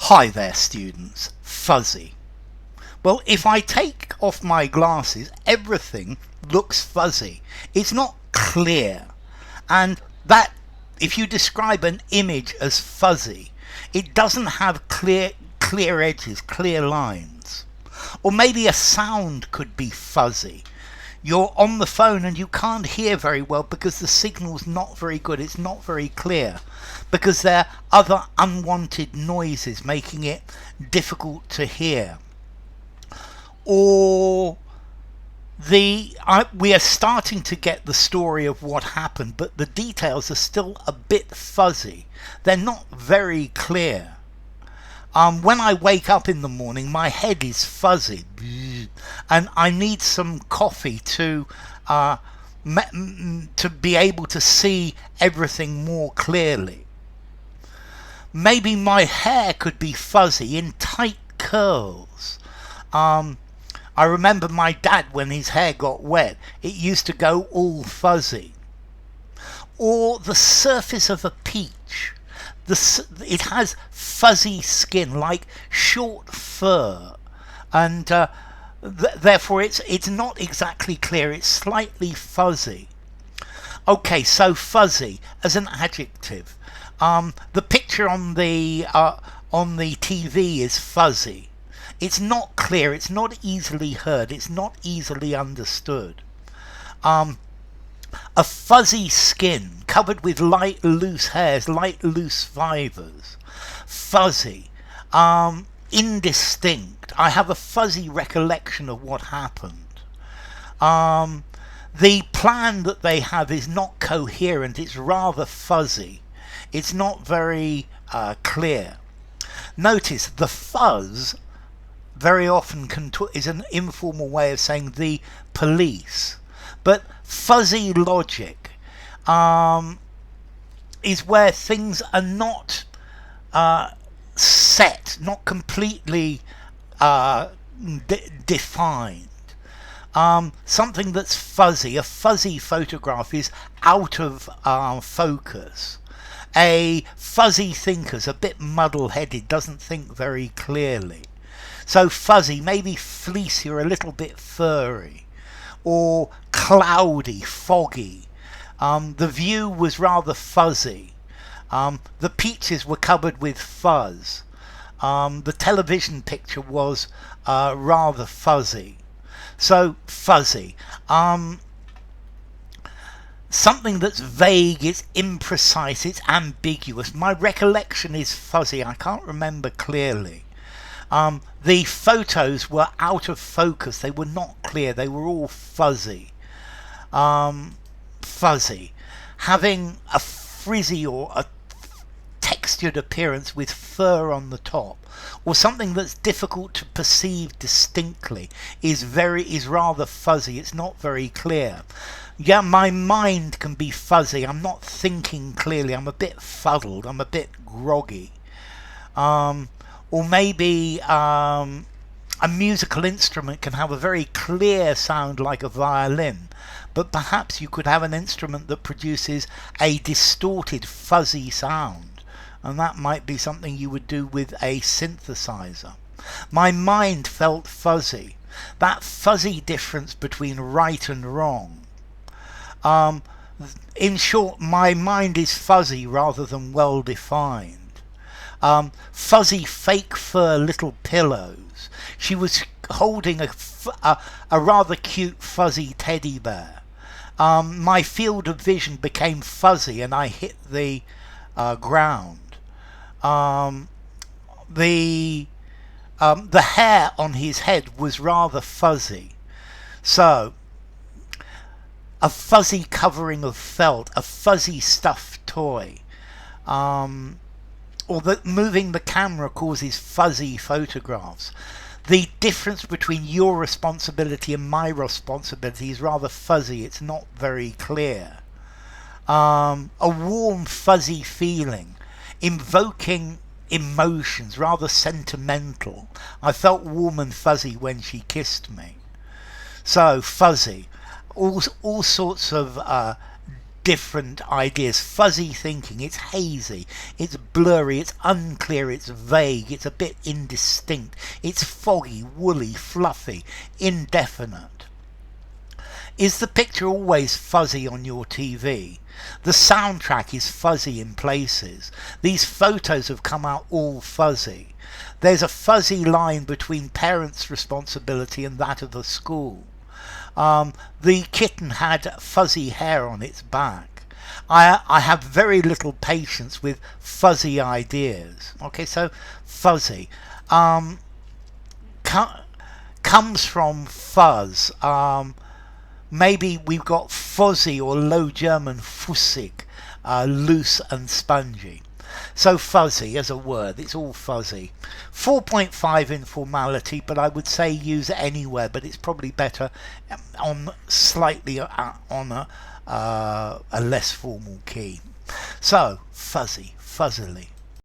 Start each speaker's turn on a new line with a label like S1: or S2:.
S1: Hi there, students. Fuzzy. Well, if I take off my glasses, everything looks fuzzy. It's not clear. And that, if you describe an image as fuzzy, it doesn't have clear edges, clear lines. Or maybe a sound could be fuzzy. You're on the phone and you can't hear very well because the signal's not very good, it's not very clear, because there are other unwanted noises making it difficult to hear. Or we are starting to get the story of what happened, but the details are still a bit fuzzy. They're not very clear. When I wake up in the morning, my head is fuzzy, and I need some coffee to be able to see everything more clearly. Maybe my hair could be fuzzy in tight curls. I remember my dad, when his hair got wet, it used to go all fuzzy. Or the surface of a peach. It has fuzzy skin, like short fur, and therefore it's not exactly clear, it's slightly fuzzy. Okay, so fuzzy as an adjective. The picture on the TV is fuzzy. It's not clear, it's not easily heard, it's not easily understood. A fuzzy skin covered with light loose hairs, light loose fibres. Fuzzy. Indistinct. I have a fuzzy recollection of what happened. The plan that they have is not coherent, it's rather fuzzy. It's not very clear. Notice the fuzz very often is an informal way of saying the police. But fuzzy logic is where things are not set, not completely defined. Something that's fuzzy, a fuzzy photograph is out of focus. A fuzzy thinker's a bit muddle-headed, doesn't think very clearly. So fuzzy, maybe fleecy or a little bit furry. Or cloudy, foggy. The view was rather fuzzy. The peaches were covered with fuzz. The television picture was rather fuzzy. So fuzzy. Something that's vague, it's imprecise, it's ambiguous. My recollection is fuzzy, I can't remember clearly. The photos were out of focus, they were not clear, they were all fuzzy. Fuzzy. Having a frizzy or a textured appearance with fur on the top, or something that's difficult to perceive distinctly, is rather fuzzy, it's not very clear. Yeah, my mind can be fuzzy, I'm not thinking clearly, I'm a bit fuddled, I'm a bit groggy. Or maybe a musical instrument can have a very clear sound like a violin, but perhaps you could have an instrument that produces a distorted, fuzzy sound, and that might be something you would do with a synthesizer. My mind felt fuzzy. That fuzzy difference between right and wrong. In short, my mind is fuzzy rather than well defined. Fuzzy fake fur little pillows. She was holding a rather cute fuzzy teddy bear. My field of vision became fuzzy and I hit the ground. The hair on his head was rather fuzzy. So, a fuzzy covering of felt, a fuzzy stuffed toy. Or that moving the camera causes fuzzy photographs. The difference between your responsibility and my responsibility is rather fuzzy, it's not very clear. A warm fuzzy feeling, invoking emotions, rather sentimental. I felt warm and fuzzy when she kissed me. So fuzzy, all sorts of different ideas. Fuzzy thinking, it's hazy, it's blurry, it's unclear, it's vague, it's a bit indistinct, it's foggy, woolly, fluffy, indefinite. Is the picture always fuzzy on your TV? The soundtrack is fuzzy in places. These photos have come out all fuzzy. There's a fuzzy line between parents' responsibility and that of the school. The kitten had fuzzy hair on its back. I have very little patience with fuzzy ideas. Okay, so fuzzy comes from fuzz. Maybe we've got fuzzy or Low German fussig, loose and spongy. So fuzzy as a word, it's all fuzzy. 4.5 informality, but I would say use it anywhere, but it's probably better on slightly on a less formal key. So fuzzy, fuzzily.